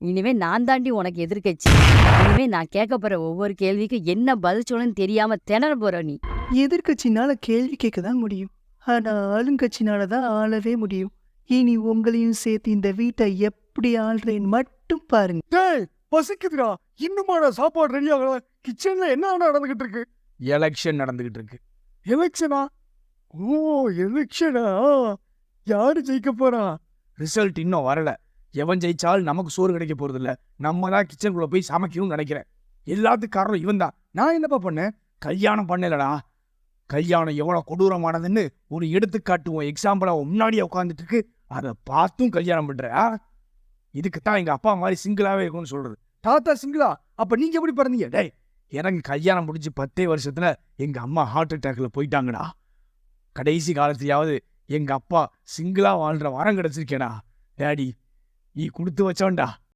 இனிமே நான் தாண்டி உனக்கு எதிர்க்கட்சி. இனிமே நான் கேட்க போற ஒவ்வொரு கேள்விக்கும் என்ன பதில் சொல்லணும்னு தெரியாம திணற போற நீ. எதிர்க்கட்சினால கேள்வி கேட்க தான் முடியும். ஆனா ஆளுங்கட்சினால தான் ஆளவே முடியும். இனி உங்களையும் சேர்த்து இந்த வீட்டை எப்படி ஆள்றேன்னு மட்டும் பாருங்க. டேய் பசிக்குதுடா. இன்னுமாடா சாப்பாடு ரெடி ஆகல? கிச்சன்ல என்ன நடந்துகிட்டு இருக்கு? எலெக்ஷன் நடந்துகிட்டு இருக்கு. எலெக்ஷனா? ஓ எலெக்ஷனா? யாரு ஜெயிக்க போறா? ரிசல்ட் இன்னும் வரல. எவன் ஜெயிச்சாலும் நமக்கு சோறு கிடைக்க போறது இல்ல. நம்ம தான் கிச்சனுக்குள்ள போய் சமைக்கணும்னு நினைக்கிறேன். எல்லாத்துக்கும் காரணம் இவன் தான். நான் என்னப்பா பண்ணேன்? கல்யாணம் பண்ணலடா. கல்யாணம் எவ்வளவு கொடூரமானதுன்னு ஒரு எடுத்துக்காட்டுவோம் எக்ஸாம்பிளா முன்னாடியே உட்காந்துட்டு இருக்கு. அதை பார்த்தும் கல்யாணம் பண்ற. இதுக்குத்தான் எங்க அப்பா மாதிரி சிங்கிளாவே இருக்கும்னு சொல்றது. தாத்தா சிங்களா? அப்ப நீங்க எப்படி பிறந்தீங்க? டேய், எனக்கு கல்யாணம் முடிஞ்சு 10 வருஷத்துல எங்க அம்மா ஹார்ட் அட்டாக்ல போயிட்டாங்கடா. கடைசி காலத்திலேயாவது எங்க அப்பா சிங்கிளா வாழ்ற வரம் கிடைச்சிருக்கேடா. டேடி, நீ கொடுத்து வச்சோண்டா.